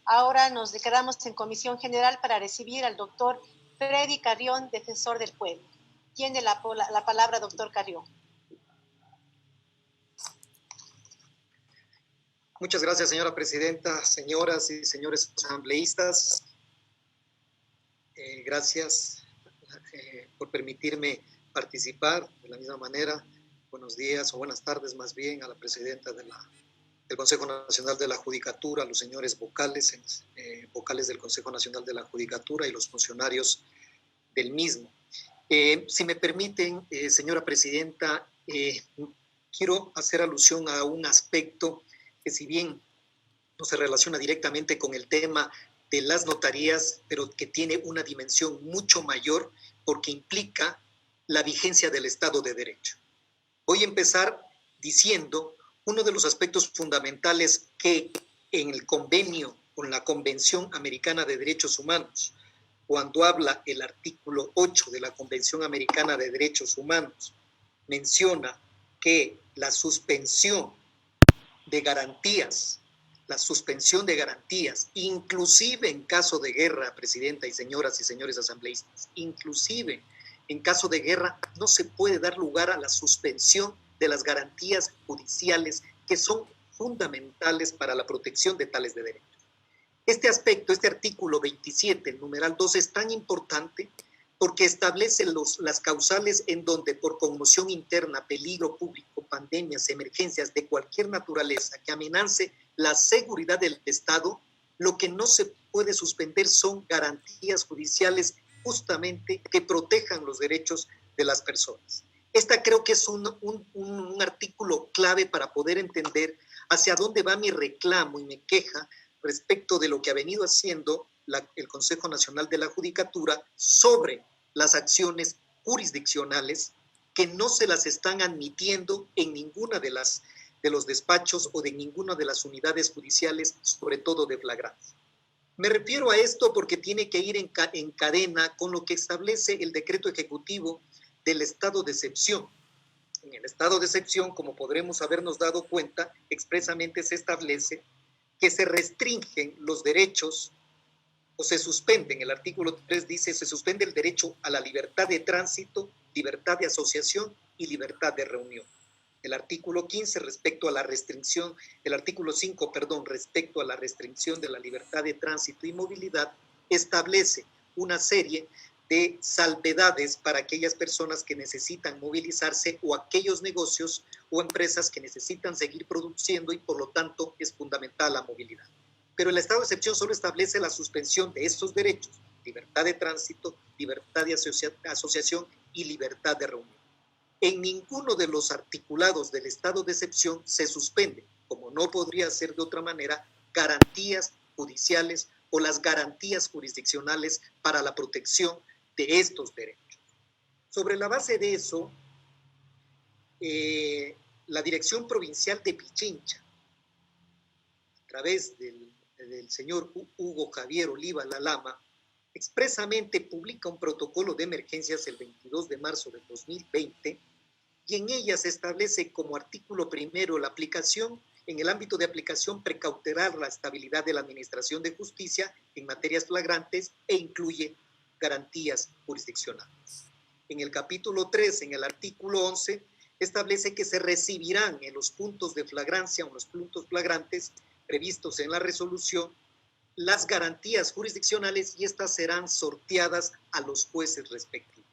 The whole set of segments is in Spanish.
Ahora nos quedamos en comisión general para recibir al doctor Freddy Carrión, defensor del pueblo. Tiene la palabra, doctor Carrión. Muchas gracias, señora presidenta, señoras y señores asambleístas. Gracias por permitirme participar de la misma manera. Buenos días o buenas tardes más bien a la presidenta del Consejo Nacional de la Judicatura, a los señores vocales, vocales del Consejo Nacional de la Judicatura y los funcionarios del mismo. Si me permiten, señora presidenta, quiero hacer alusión a un aspecto que, si bien no se relaciona directamente con el tema de las notarías, pero que tiene una dimensión mucho mayor porque implica la vigencia del Estado de Derecho. Voy a empezar diciendo uno de los aspectos fundamentales que en el convenio con la Convención Americana de Derechos Humanos, cuando habla el artículo 8 de la Convención Americana de Derechos Humanos, menciona que la suspensión de garantías, inclusive en caso de guerra, presidenta y señoras y señores asambleístas, inclusive en caso de guerra, no se puede dar lugar a la suspensión de las garantías judiciales que son fundamentales para la protección de tales derechos. Este aspecto, este artículo 27, el numeral 2, es tan importante porque establece las causales en donde por conmoción interna, peligro público, pandemias, emergencias de cualquier naturaleza que amenace la seguridad del Estado, lo que no se puede suspender son garantías judiciales justamente que protejan los derechos de las personas. Esta creo que es un artículo clave para poder entender hacia dónde va mi reclamo y mi queja respecto de lo que ha venido haciendo el Consejo Nacional de la Judicatura sobre las acciones jurisdiccionales que no se las están admitiendo en ninguna de los despachos o de ninguna de las unidades judiciales, sobre todo de flagrancia. Me refiero a esto porque tiene que ir en cadena con lo que establece el decreto ejecutivo del estado de excepción. En el estado de excepción, como podremos habernos dado cuenta, expresamente se establece que se restringen los derechos o se suspenden. El artículo 3 dice, se suspende el derecho a la libertad de tránsito, libertad de asociación y libertad de reunión. El artículo 15 respecto a la restricción, el artículo 5, perdón, respecto a la restricción de la libertad de tránsito y movilidad, establece una serie de salvedades para aquellas personas que necesitan movilizarse o aquellos negocios o empresas que necesitan seguir produciendo y por lo tanto es fundamental la movilidad. Pero el estado de excepción solo establece la suspensión de estos derechos, libertad de tránsito, libertad de asociación y libertad de reunión. En ninguno de los articulados del estado de excepción se suspende, como no podría ser de otra manera, garantías judiciales o las garantías jurisdiccionales para la protección de estos derechos. Sobre la base de eso, la Dirección Provincial de Pichincha, a través del señor Hugo Javier Oliva Lalama, expresamente publica un protocolo de emergencias el 22 de marzo del 2020 y en ella se establece como artículo primero la aplicación, en el ámbito de aplicación precautelar la estabilidad de la administración de justicia en materias flagrantes e incluye garantías jurisdiccionales. En el capítulo 3, en el artículo 11, establece que se recibirán en los puntos de flagrancia o en los puntos flagrantes previstos en la resolución las garantías jurisdiccionales y estas serán sorteadas a los jueces respectivos.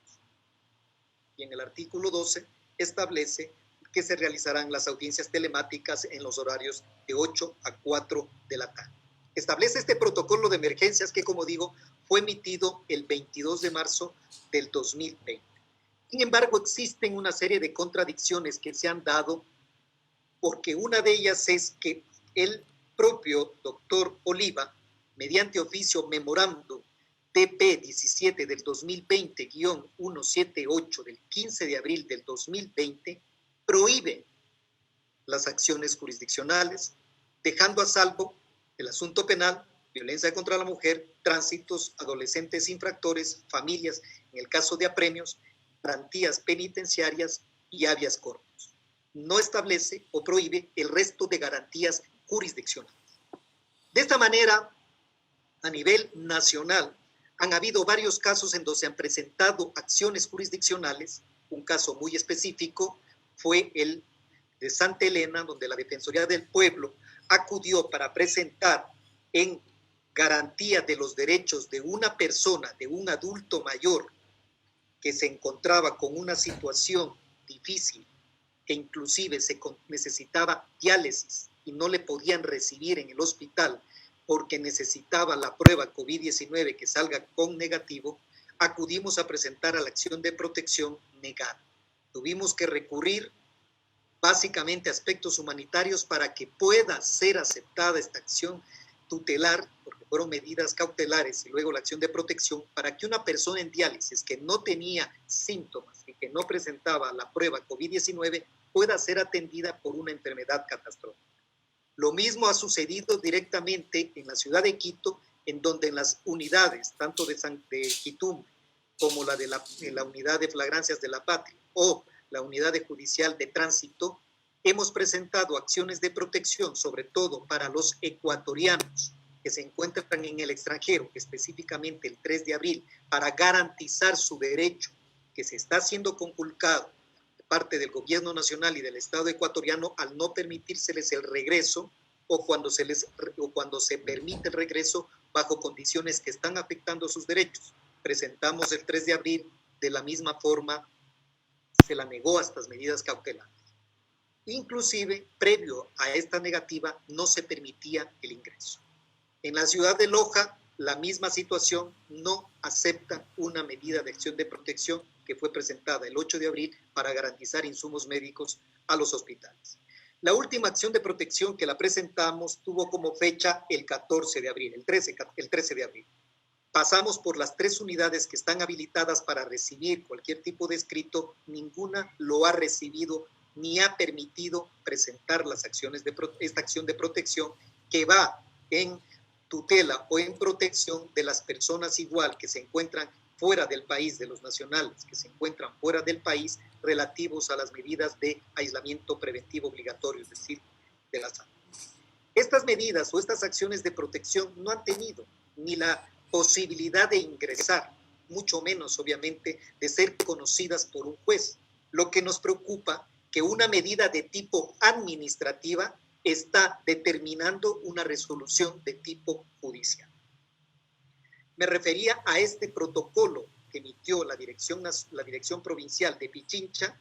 Y en el artículo 12 establece que se realizarán las audiencias telemáticas en los horarios de 8 a 4 de la tarde. Establece este protocolo de emergencias que, como digo, fue emitido el 22 de marzo del 2020. Sin embargo, existen una serie de contradicciones que se han dado porque una de ellas es que el propio doctor Oliva, mediante oficio memorándum TP 17 del 2020-178 del 15 de abril del 2020, prohíbe las acciones jurisdiccionales, dejando a salvo el asunto penal, violencia contra la mujer, tránsitos, adolescentes infractores, familias, en el caso de apremios, garantías penitenciarias y habeas corpus. No establece o prohíbe el resto de garantías jurisdiccionales. De esta manera, a nivel nacional, han habido varios casos en donde se han presentado acciones jurisdiccionales. Un caso muy específico fue el de Santa Elena, donde la Defensoría del Pueblo acudió para presentar en garantía de los derechos de una persona, de un adulto mayor, que se encontraba con una situación difícil, que inclusive necesitaba diálisis y no le podían recibir en el hospital porque necesitaba la prueba COVID-19 que salga con negativo, acudimos a presentar a la acción de protección negada. Tuvimos que recurrir básicamente a aspectos humanitarios para que pueda ser aceptada esta acción tutelar, porque fueron medidas cautelares y luego la acción de protección, para que una persona en diálisis que no tenía síntomas y que no presentaba la prueba COVID-19 pueda ser atendida por una enfermedad catastrófica. Lo mismo ha sucedido directamente en la ciudad de Quito, en donde en las unidades, tanto de Quitum como la de la unidad de flagrancias de la patria o la unidad de judicial de tránsito, hemos presentado acciones de protección, sobre todo para los ecuatorianos que se encuentran en el extranjero, específicamente el 3 de abril, para garantizar su derecho que se está siendo conculcado de parte del gobierno nacional y del Estado ecuatoriano al no permitírseles el regreso o cuando se permite el regreso bajo condiciones que están afectando sus derechos. Presentamos el 3 de abril, de la misma forma se la negó a estas medidas cautelares. Inclusive, previo a esta negativa, no se permitía el ingreso. En la ciudad de Loja, la misma situación, no aceptan una medida de acción de protección que fue presentada el 8 de abril para garantizar insumos médicos a los hospitales. La última acción de protección que la presentamos tuvo como fecha el 14 de abril, el 13 de abril. Pasamos por las 3 unidades que están habilitadas para recibir cualquier tipo de escrito, ninguna lo ha recibido ni ha permitido presentar las acciones esta acción de protección que va en tutela o en protección de las personas igual que se encuentran fuera del país, de los nacionales que se encuentran fuera del país relativos a las medidas de aislamiento preventivo obligatorio, es decir, de la salud. Estas medidas o estas acciones de protección no han tenido ni la posibilidad de ingresar, mucho menos obviamente de ser conocidas por un juez. Lo que nos preocupa que una medida de tipo administrativa está determinando una resolución de tipo judicial. Me refería a este protocolo que emitió la Dirección Provincial de Pichincha,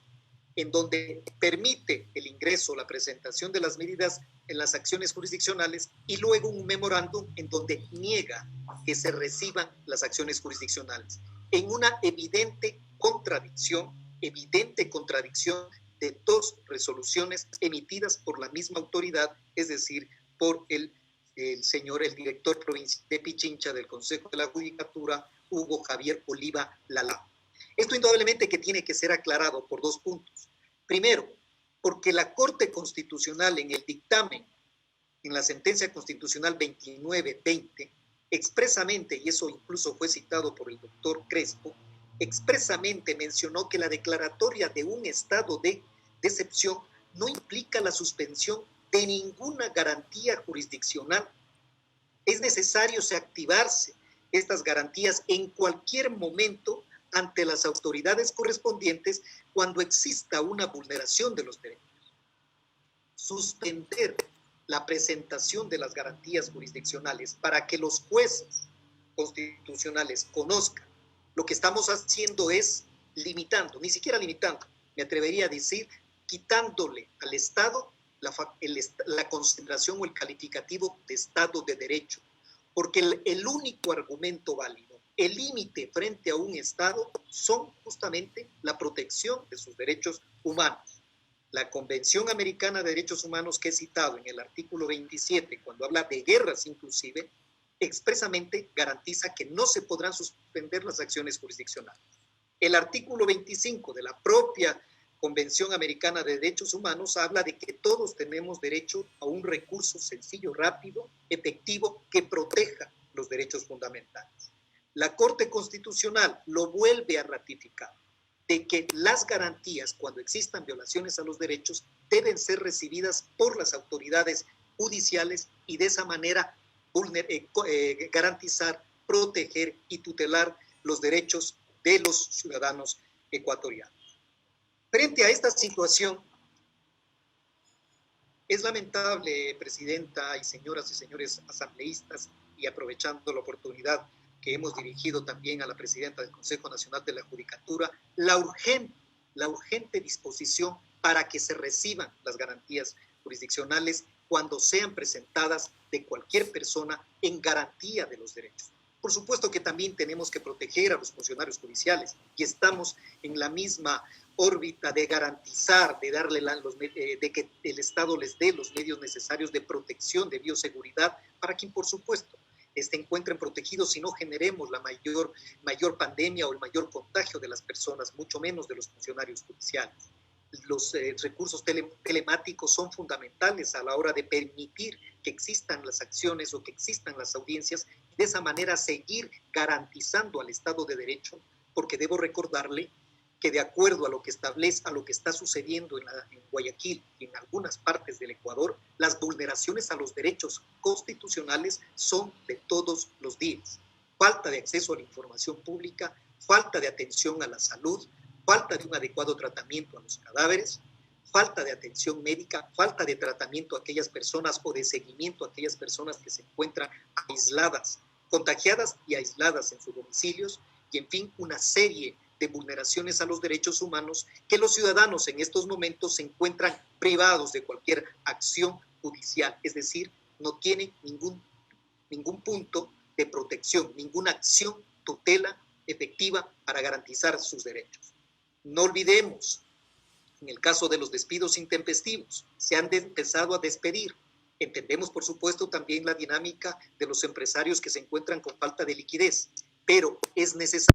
en donde permite el ingreso, la presentación de las medidas en las acciones jurisdiccionales y luego un memorándum en donde niega que se reciban las acciones jurisdiccionales, en una evidente contradicción de 2 resoluciones emitidas por la misma autoridad, es decir, por el director provincial de Pichincha del Consejo de la Judicatura, Hugo Javier Oliva Lalao. Esto indudablemente que tiene que ser aclarado por 2 puntos. Primero, porque la Corte Constitucional en el dictamen, en la sentencia constitucional 2920, expresamente, y eso incluso fue citado por el doctor Crespo, expresamente mencionó que la declaratoria de un estado de excepción no implica la suspensión de ninguna garantía jurisdiccional. Es necesario activarse estas garantías en cualquier momento ante las autoridades correspondientes cuando exista una vulneración de los derechos. Suspender la presentación de las garantías jurisdiccionales para que los jueces constitucionales conozcan lo que estamos haciendo es limitando, ni siquiera limitando, me atrevería a decir, quitándole al Estado la consideración o el calificativo de Estado de Derecho, porque el único argumento válido, el límite frente a un Estado son justamente la protección de sus derechos humanos. La Convención Americana de Derechos Humanos que he citado en el artículo 27, cuando habla de guerras inclusive, expresamente garantiza que no se podrán suspender las acciones jurisdiccionales. El artículo 25 de la propia Convención Americana de Derechos Humanos habla de que todos tenemos derecho a un recurso sencillo, rápido, efectivo, que proteja los derechos fundamentales. La Corte Constitucional lo vuelve a ratificar, de que las garantías, cuando existan violaciones a los derechos, deben ser recibidas por las autoridades judiciales y de esa manera garantizar, proteger y tutelar los derechos de los ciudadanos ecuatorianos. Frente a esta situación, es lamentable, Presidenta y señores asambleístas, y aprovechando la oportunidad que hemos dirigido también a la Presidenta del Consejo Nacional de la Judicatura, la urgente disposición para que se reciban las garantías jurisdiccionales cuando sean presentadas de cualquier persona en garantía de los derechos. Por supuesto que también tenemos que proteger a los funcionarios judiciales y estamos en la misma órbita de garantizar, de que el Estado les dé los medios necesarios de protección, de bioseguridad, para que, por supuesto, se encuentren protegidos y no generemos la mayor pandemia o el mayor contagio de las personas, mucho menos de los funcionarios judiciales. Los recursos telemáticos son fundamentales a la hora de permitir que existan las acciones o que existan las audiencias y de esa manera seguir garantizando al Estado de Derecho, porque debo recordarle que de acuerdo a lo que establece, a lo que está sucediendo en Guayaquil y en algunas partes del Ecuador, las vulneraciones a los derechos constitucionales son de todos los días. Falta de acceso a la información pública, falta de atención a la salud, falta de un adecuado tratamiento a los cadáveres, falta de atención médica, falta de tratamiento a aquellas personas o de seguimiento a aquellas personas que se encuentran aisladas, contagiadas y aisladas en sus domicilios, y en fin, una serie de vulneraciones a los derechos humanos que los ciudadanos en estos momentos se encuentran privados de cualquier acción judicial, es decir, no tienen ningún punto de protección, ninguna acción tutela efectiva para garantizar sus derechos. No olvidemos, en el caso de los despidos intempestivos, se han empezado a despedir. Entendemos, por supuesto, también la dinámica de los empresarios que se encuentran con falta de liquidez, pero es necesario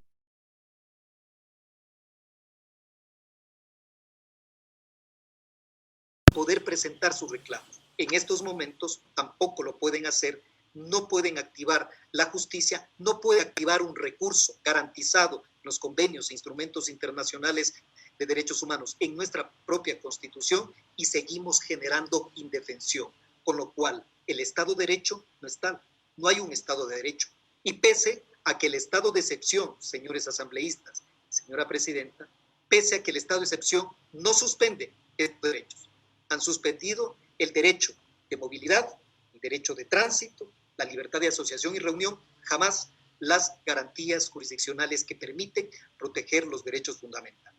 poder presentar sus reclamos. En estos momentos tampoco lo pueden hacer, no pueden activar la justicia, no puede activar un recurso garantizado en los convenios e instrumentos internacionales de derechos humanos en nuestra propia Constitución y seguimos generando indefensión, con lo cual el Estado de Derecho no está, no hay un Estado de Derecho. Y pese a que el estado de excepción, señores asambleístas, señora Presidenta, pese a que el estado de excepción no suspende estos derechos, han suspendido el derecho de movilidad, el derecho de tránsito, la libertad de asociación y reunión, jamás las garantías jurisdiccionales que permiten proteger los derechos fundamentales.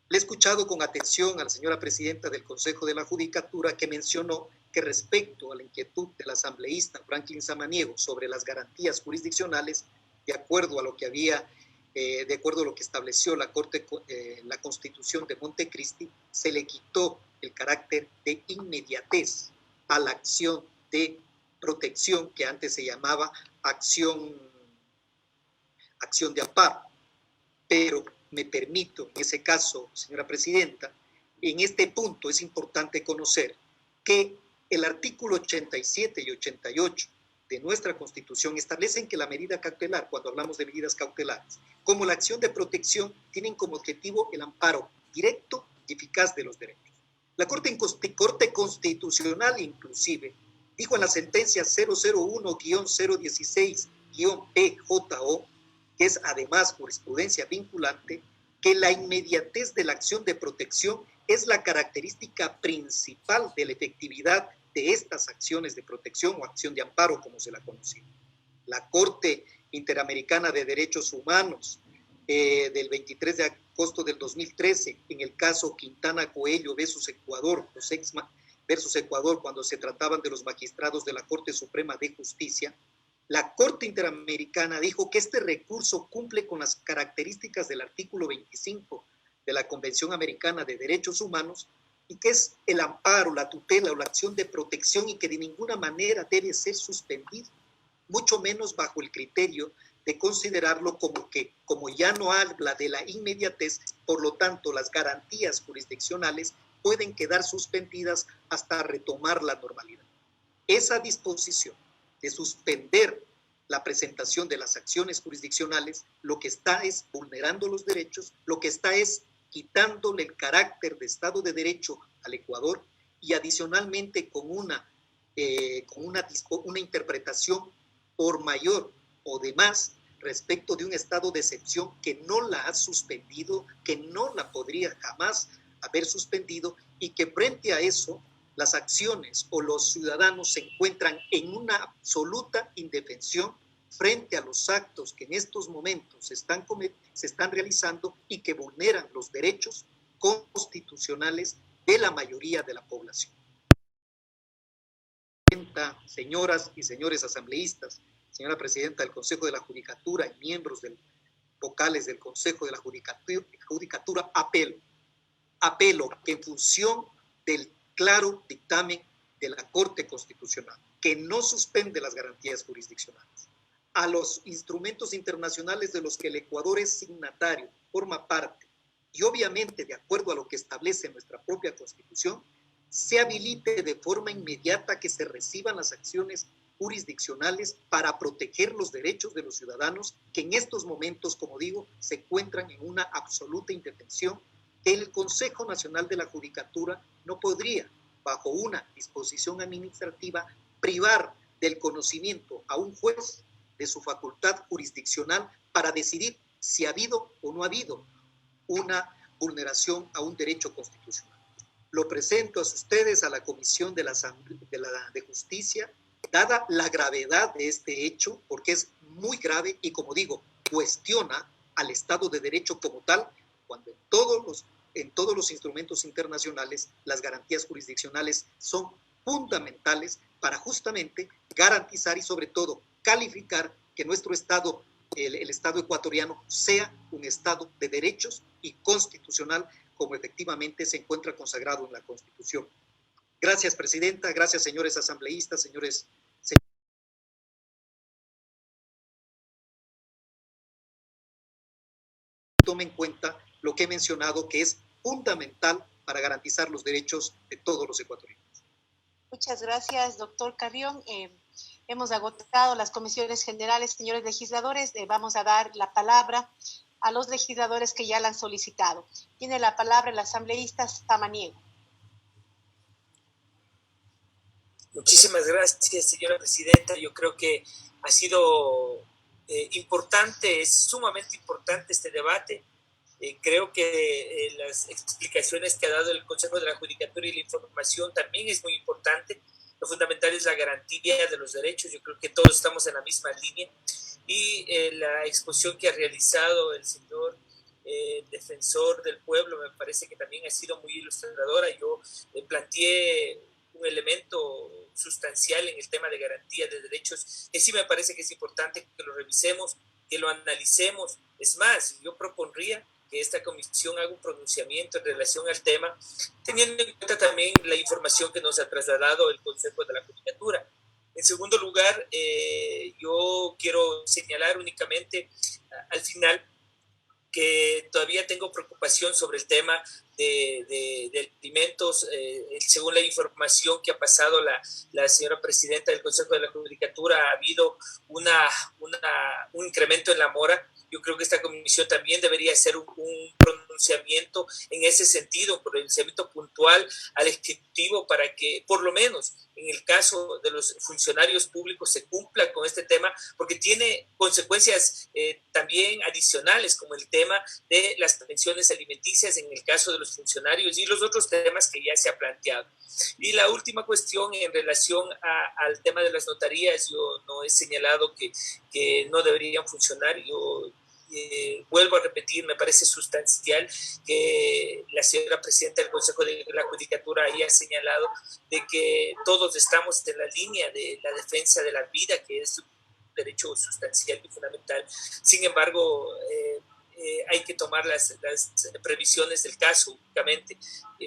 Le he escuchado con atención a la señora Presidenta del Consejo de la Judicatura que mencionó que respecto a la inquietud del asambleísta Franklin Samaniego sobre las garantías jurisdiccionales, de acuerdo a lo que estableció la Constitución de Montecristi, se le quitó el carácter de inmediatez a la acción de protección que antes se llamaba acción de amparo. Pero me permito, en ese caso, señora Presidenta, en este punto es importante conocer que el artículo 87 y 88 de nuestra Constitución establecen que la medida cautelar, cuando hablamos de medidas cautelares, como la acción de protección, tienen como objetivo el amparo directo y eficaz de los derechos. La Corte Constitucional, inclusive, dijo en la sentencia 001-016-PJO, que es además jurisprudencia vinculante, que la inmediatez de la acción de protección es la característica principal de la efectividad de estas acciones de protección o acción de amparo, como se la conocía. La Corte Interamericana de Derechos Humanos del 23 de agosto del 2013, en el caso Quintana Coelho versus Ecuador, cuando se trataban de los magistrados de la Corte Suprema de Justicia, la Corte Interamericana dijo que este recurso cumple con las características del artículo 25 de la Convención Americana de Derechos Humanos y que es el amparo, la tutela o la acción de protección y que de ninguna manera debe ser suspendido, mucho menos bajo el criterio de considerarlo como ya no habla de la inmediatez, por lo tanto las garantías jurisdiccionales pueden quedar suspendidas hasta retomar la normalidad. Esa disposición de suspender la presentación de las acciones jurisdiccionales, lo que está es vulnerando los derechos, lo que está es quitándole el carácter de Estado de Derecho al Ecuador y adicionalmente con una con una interpretación por mayor o de más respecto de un estado de excepción que no la ha suspendido, que no la podría jamás haber suspendido, y que frente a eso las acciones o los ciudadanos se encuentran en una absoluta indefensión frente a los actos que en estos momentos se están realizando y que vulneran los derechos constitucionales de la mayoría de la población. Señoras y señores asambleístas, señora presidenta del Consejo de la Judicatura y miembros vocales del Consejo de la Judicatura, apelo que en función del claro dictamen de la Corte Constitucional, que no suspende las garantías jurisdiccionales, a los instrumentos internacionales de los que el Ecuador es signatario, forma parte, y obviamente de acuerdo a lo que establece nuestra propia Constitución, se habilite de forma inmediata que se reciban las acciones jurisdiccionales para proteger los derechos de los ciudadanos que en estos momentos, como digo, se encuentran en una absoluta indefensión. El Consejo Nacional de la Judicatura no podría, bajo una disposición administrativa, privar del conocimiento a un juez de su facultad jurisdiccional para decidir si ha habido o no ha habido una vulneración a un derecho constitucional. Lo presento a ustedes, a la Comisión de Justicia, dada la gravedad de este hecho, porque es muy grave y, como digo, cuestiona al Estado de Derecho como tal, cuando en todos los instrumentos internacionales las garantías jurisdiccionales son fundamentales para justamente garantizar y sobre todo calificar que nuestro Estado, el Estado ecuatoriano, sea un Estado de derechos y constitucional, como efectivamente se encuentra consagrado en la Constitución. Gracias, presidenta. Gracias, señores asambleístas, señores. Tomen en cuenta lo que he mencionado, que es fundamental para garantizar los derechos de todos los ecuatorianos. Muchas gracias, doctor Carrión. Hemos agotado las comisiones generales, señores legisladores. Vamos a dar la palabra a los legisladores que ya la han solicitado. Tiene la palabra el asambleísta Samaniego. Muchísimas gracias, señora presidenta. Yo creo que ha sido importante, es sumamente importante este debate. Creo que las explicaciones que ha dado el Consejo de la Judicatura y la información también es muy importante. Lo fundamental es la garantía de los derechos. Yo creo que todos estamos en la misma línea. Y la exposición que ha realizado el señor defensor del pueblo me parece que también ha sido muy ilustradora. Yo planteé un elemento sustancial en el tema de garantía de derechos, que sí me parece que es importante que lo revisemos, que lo analicemos. Es más, yo propondría que esta comisión haga un pronunciamiento en relación al tema, teniendo en cuenta también la información que nos ha trasladado el Consejo de la Judicatura. En segundo lugar, yo quiero señalar únicamente al final que todavía tengo preocupación sobre el tema de alimentos. Según la información que ha pasado la señora presidenta del Consejo de la Judicatura, ha habido un incremento en la mora. Yo creo que esta comisión también debería hacer un pronunciamiento en ese sentido, un pronunciamiento puntual al Ejecutivo para que, por lo menos, en el caso de los funcionarios públicos se cumpla con este tema, porque tiene consecuencias también adicionales, como el tema de las pensiones alimenticias en el caso de los funcionarios y los otros temas que ya se ha planteado. Y la última cuestión en relación al tema de las notarías, yo no he señalado que no deberían funcionar. Yo vuelvo a repetir, me parece sustancial que la señora presidenta del Consejo de la Judicatura haya señalado de que todos estamos en la línea de la defensa de la vida, que es un derecho sustancial y fundamental. Sin embargo, hay que tomar las previsiones del caso únicamente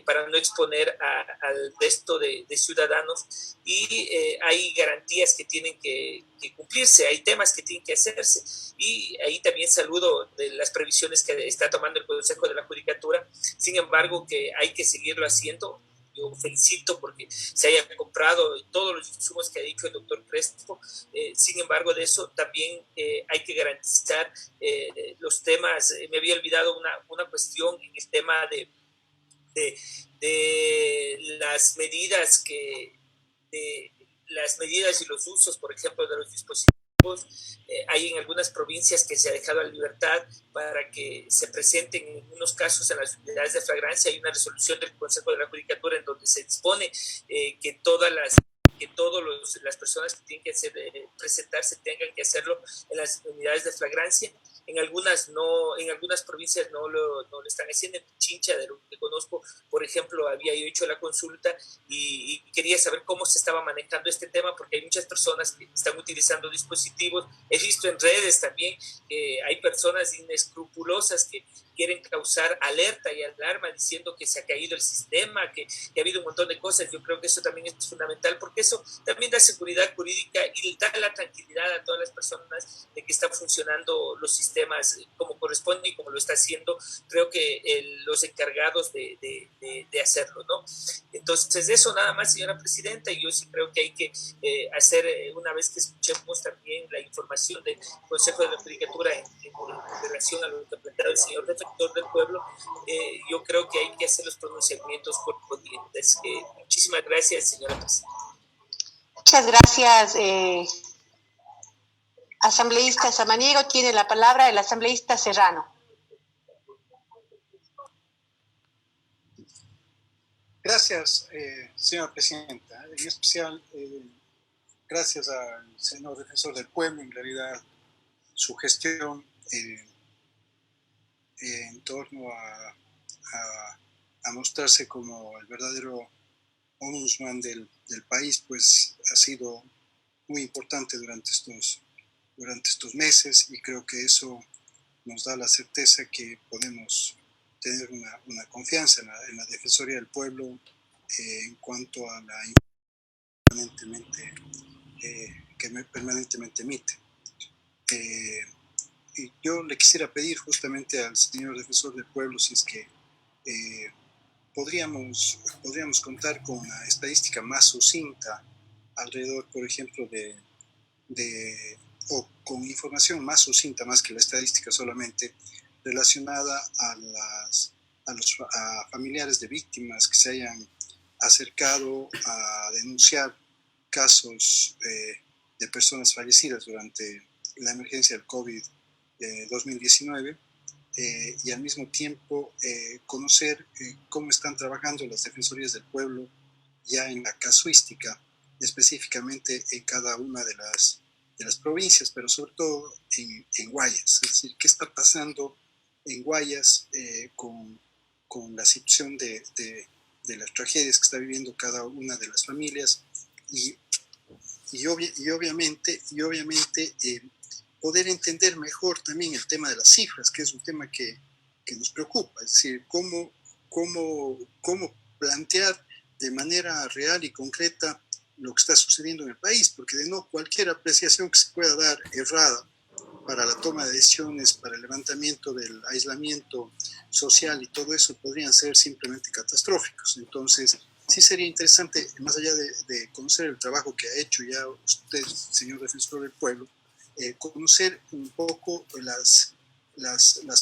para no exponer al resto de ciudadanos, y hay garantías que tienen que cumplirse, hay temas que tienen que hacerse, y ahí también saludo de las previsiones que está tomando el Consejo de la Judicatura. Sin embargo, que hay que seguirlo haciendo. Yo felicito porque se haya comprado todos los insumos que ha dicho el doctor Crespo. Sin embargo, de eso también hay que garantizar los temas. Me había olvidado una cuestión en el tema de las medidas de las medidas y los usos, por ejemplo, de los dispositivos. Hay en algunas provincias que se ha dejado a libertad para que se presenten en unos casos en las unidades de flagrancia. Hay una resolución del Consejo de la Judicatura en donde se dispone que todas las personas que tienen que presentarse tengan que hacerlo en las unidades de flagrancia. En algunas provincias no lo están haciendo. En Pichincha, de lo que conozco, por ejemplo, había yo hecho la consulta y quería saber cómo se estaba manejando este tema, porque hay muchas personas que están utilizando dispositivos. He visto en redes también que hay personas inescrupulosas que quieren causar alerta y alarma diciendo que se ha caído el sistema, que ha habido un montón de cosas. Yo creo que eso también es fundamental, porque eso también da seguridad jurídica y da la tranquilidad a todas las personas de que están funcionando los sistemas como corresponde y como lo está haciendo, creo que los encargados de hacerlo, ¿no? Entonces, eso nada más, señora presidenta, y yo sí creo que hay que hacer, una vez que escuchemos también la información del Consejo de la Judicatura en relación a lo que ha planteado el señor defensor del pueblo, yo creo que hay que hacer los pronunciamientos correspondientes. Muchísimas gracias, señora presidenta. Muchas gracias, asambleísta Samaniego. Tiene la palabra el asambleísta Serrano. Gracias, señora presidenta. En especial, gracias al señor defensor del pueblo. En realidad, su gestión en torno a mostrarse como el verdadero ombudsman del país, pues ha sido muy importante durante estos meses, y creo que eso nos da la certeza que podemos tener una confianza en la Defensoría del Pueblo en cuanto a la que permanentemente emite. Y yo le quisiera pedir justamente al señor defensor del pueblo si es que podríamos contar con una estadística más sucinta alrededor, por ejemplo, o con información más sucinta, más que la estadística solamente, relacionada a familiares de víctimas que se hayan acercado a denunciar casos de personas fallecidas durante la emergencia del COVID-2019, y al mismo tiempo conocer cómo están trabajando las defensorías del pueblo ya en la casuística, específicamente en cada una de las provincias, pero sobre todo en Guayas. Es decir, qué está pasando en Guayas con la situación de las tragedias que está viviendo cada una de las familias, y obviamente poder entender mejor también el tema de las cifras, que es un tema que nos preocupa. Es decir, cómo plantear de manera real y concreta lo que está sucediendo en el país, porque de no, cualquier apreciación que se pueda dar errada para la toma de decisiones, para el levantamiento del aislamiento social y todo eso, podrían ser simplemente catastróficos. Entonces, sí sería interesante, más allá de conocer el trabajo que ha hecho ya usted, señor defensor del pueblo, conocer un poco las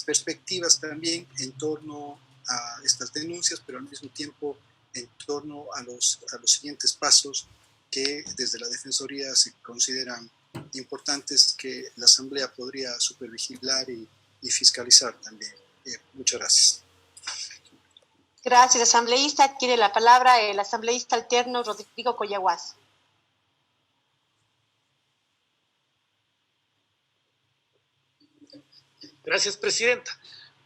perspectivas también en torno a estas denuncias, pero al mismo tiempo en torno a los siguientes pasos que desde la Defensoría se consideran importantes, que la Asamblea podría supervigilar y fiscalizar también. Muchas gracias. Gracias, asambleísta. Tiene la palabra el asambleísta alterno Rodrigo Coyaguas. Gracias, presidenta.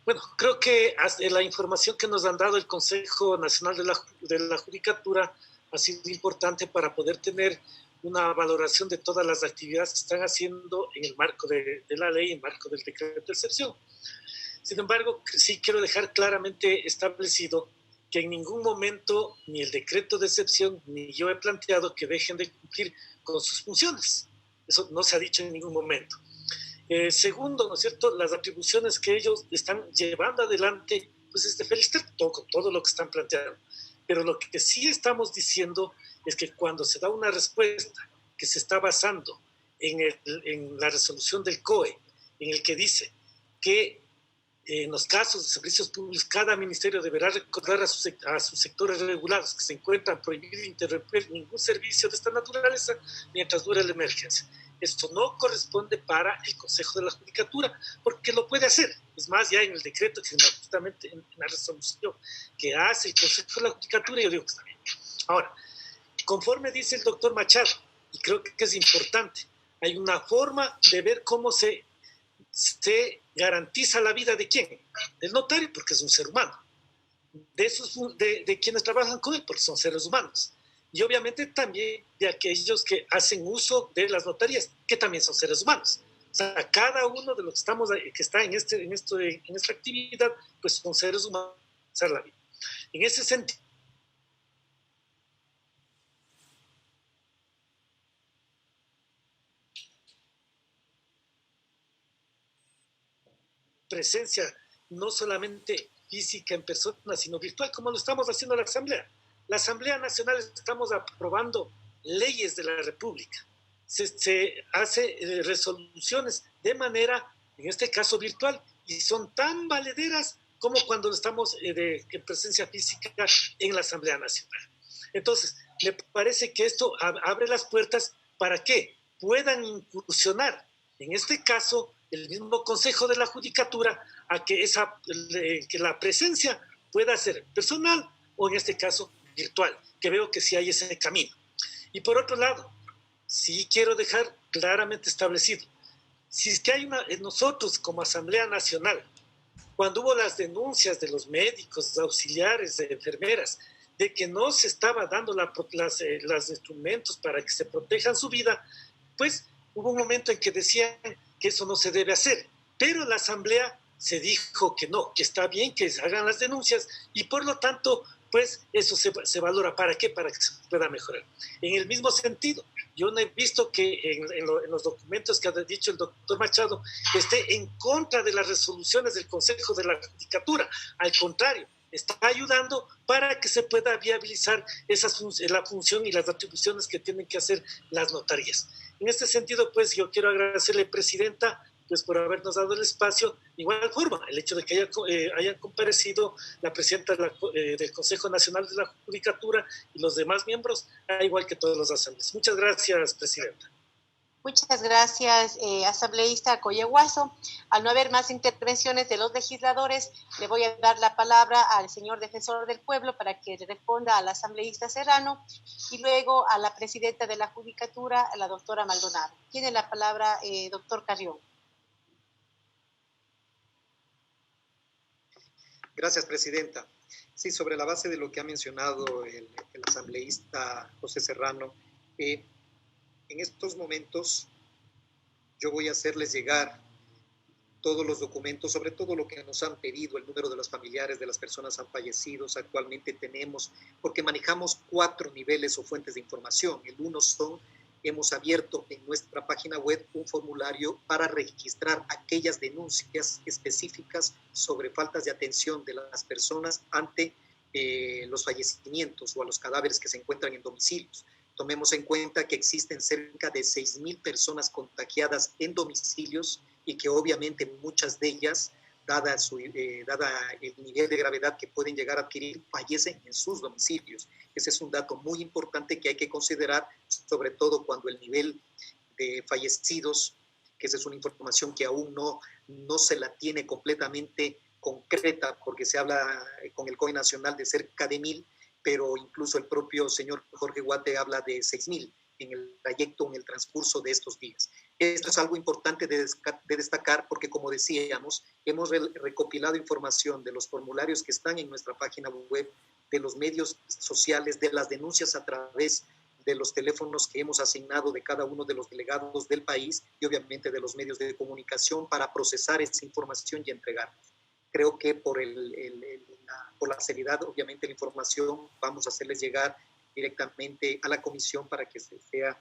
Bueno, creo que la información que nos han dado el Consejo Nacional de la Judicatura ha sido importante para poder tener una valoración de todas las actividades que están haciendo en el marco de la ley, en el marco del decreto de excepción. Sin embargo, sí quiero dejar claramente establecido que en ningún momento ni el decreto de excepción ni yo he planteado que dejen de cumplir con sus funciones. Eso no se ha dicho en ningún momento. Segundo, ¿no es cierto?, las atribuciones que ellos están llevando adelante, pues es de felicitar con todo lo que están planteando. Pero lo que sí estamos diciendo es que cuando se da una respuesta que se está basando en la resolución del COE, en el que dice que En los casos de servicios públicos, cada ministerio deberá recordar a sus sectores regulados que se encuentran prohibidos interrumpir ningún servicio de esta naturaleza mientras dure la emergencia. Esto no corresponde para el Consejo de la Judicatura, porque lo puede hacer. Es más, ya en el decreto, que justamente en la resolución que hace el Consejo de la Judicatura, yo digo que está bien. Ahora, conforme dice el doctor Machado, y creo que es importante, hay una forma de ver cómo se garantiza la vida de quién, del notario, porque es un ser humano, de quienes trabajan con él, porque son seres humanos, y obviamente también de aquellos que hacen uso de las notarías, que también son seres humanos. O sea, cada uno de los que está en esta actividad, pues son seres humanos, la vida. En ese sentido, presencia no solamente física en persona, sino virtual, como lo estamos haciendo en la Asamblea. La Asamblea Nacional estamos aprobando leyes de la República. Se hace resoluciones de manera, en este caso virtual, y son tan valederas como cuando estamos en presencia física en la Asamblea Nacional. Entonces, me parece que esto abre las puertas para que puedan incursionar, en este caso, el mismo Consejo de la Judicatura, a que la presencia pueda ser personal o en este caso virtual, que veo que sí hay ese camino. Y por otro lado, sí quiero dejar claramente establecido, si es que hay nosotros como Asamblea Nacional, cuando hubo las denuncias de los médicos, de auxiliares, de enfermeras, de que no se estaba dando los instrumentos para que se protejan su vida, pues hubo un momento en que decían que eso no se debe hacer, pero la Asamblea se dijo que no, que está bien que se hagan las denuncias y por lo tanto, pues eso se valora. ¿Para qué? Para que se pueda mejorar. En el mismo sentido, yo no he visto que en los documentos que ha dicho el doctor Machado esté en contra de las resoluciones del Consejo de la Judicatura. Al contrario, está ayudando para que se pueda viabilizar la función y las atribuciones que tienen que hacer las notarías. En este sentido, pues yo quiero agradecerle, Presidenta, pues por habernos dado el espacio. De igual forma, el hecho de que hayan comparecido la Presidenta del Consejo Nacional de la Judicatura y los demás miembros, igual que todos los asambleístas. Muchas gracias, Presidenta. Muchas gracias, asambleísta Coyehuaso. Al no haber más intervenciones de los legisladores, le voy a dar la palabra al señor defensor del pueblo para que le responda al asambleísta Serrano y luego a la presidenta de la Judicatura, a la doctora Maldonado. Tiene la palabra, doctor Carrión. Gracias, Presidenta. Sí, sobre la base de lo que ha mencionado el asambleísta José Serrano, en estos momentos yo voy a hacerles llegar todos los documentos, sobre todo lo que nos han pedido, el número de los familiares de las personas han fallecido. Actualmente tenemos, porque manejamos 4 niveles o fuentes de información. El uno hemos abierto en nuestra página web un formulario para registrar aquellas denuncias específicas sobre faltas de atención de las personas ante los fallecimientos o a los cadáveres que se encuentran en domicilios. Tomemos en cuenta que existen cerca de 6,000 personas contagiadas en domicilios y que obviamente muchas de ellas, dada el nivel de gravedad que pueden llegar a adquirir, fallecen en sus domicilios. Ese es un dato muy importante que hay que considerar, sobre todo cuando el nivel de fallecidos, que esa es una información que aún no se la tiene completamente concreta, porque se habla con el COE Nacional de cerca de 1,000, pero incluso el propio señor Jorge Guate habla de 6,000 en el trayecto, en el transcurso de estos días. Esto es algo importante de destacar porque, como decíamos, hemos recopilado información de los formularios que están en nuestra página web, de los medios sociales, de las denuncias a través de los teléfonos que hemos asignado de cada uno de los delegados del país y obviamente de los medios de comunicación para procesar esa información y entregarla. Creo que por la seriedad, obviamente, la información vamos a hacerles llegar directamente a la comisión para que sea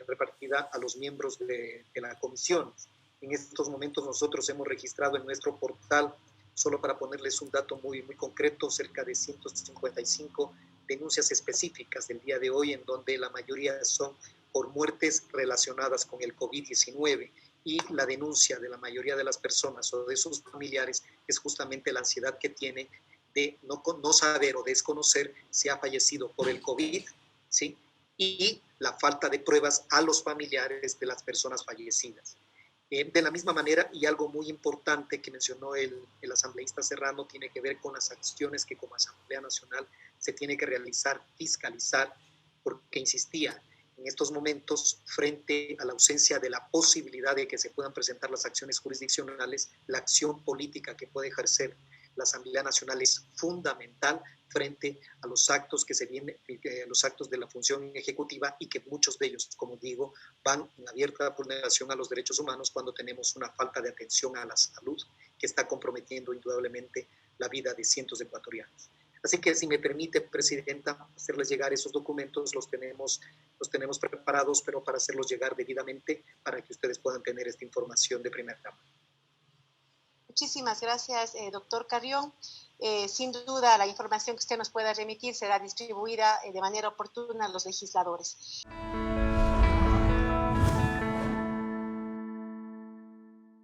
repartida a los miembros de la comisión. En estos momentos nosotros hemos registrado en nuestro portal, solo para ponerles un dato muy, muy concreto, cerca de 155 denuncias específicas del día de hoy, en donde la mayoría son por muertes relacionadas con el COVID-19. y la denuncia de la mayoría de las personas o de sus familiares es justamente la ansiedad que tienen de no saber o desconocer si ha fallecido por el COVID, ¿sí? Y la falta de pruebas a los familiares de las personas fallecidas. De la misma manera, y algo muy importante que mencionó el asambleísta Serrano, tiene que ver con las acciones que como Asamblea Nacional se tiene que realizar, fiscalizar, porque insistía, en estos momentos, frente a la ausencia de la posibilidad de que se puedan presentar las acciones jurisdiccionales, la acción política que puede ejercer la Asamblea Nacional es fundamental frente a los actos que se vienen, los actos de la función ejecutiva, y que muchos de ellos, como digo, van en abierta vulneración a los derechos humanos cuando tenemos una falta de atención a la salud que está comprometiendo indudablemente la vida de cientos de ecuatorianos. Así que, si me permite, Presidenta, hacerles llegar esos documentos, los tenemos preparados, pero para hacerlos llegar debidamente para que ustedes puedan tener esta información de primera mano. Muchísimas gracias, doctor Carrión. Sin duda, la información que usted nos pueda remitir será distribuida de manera oportuna a los legisladores.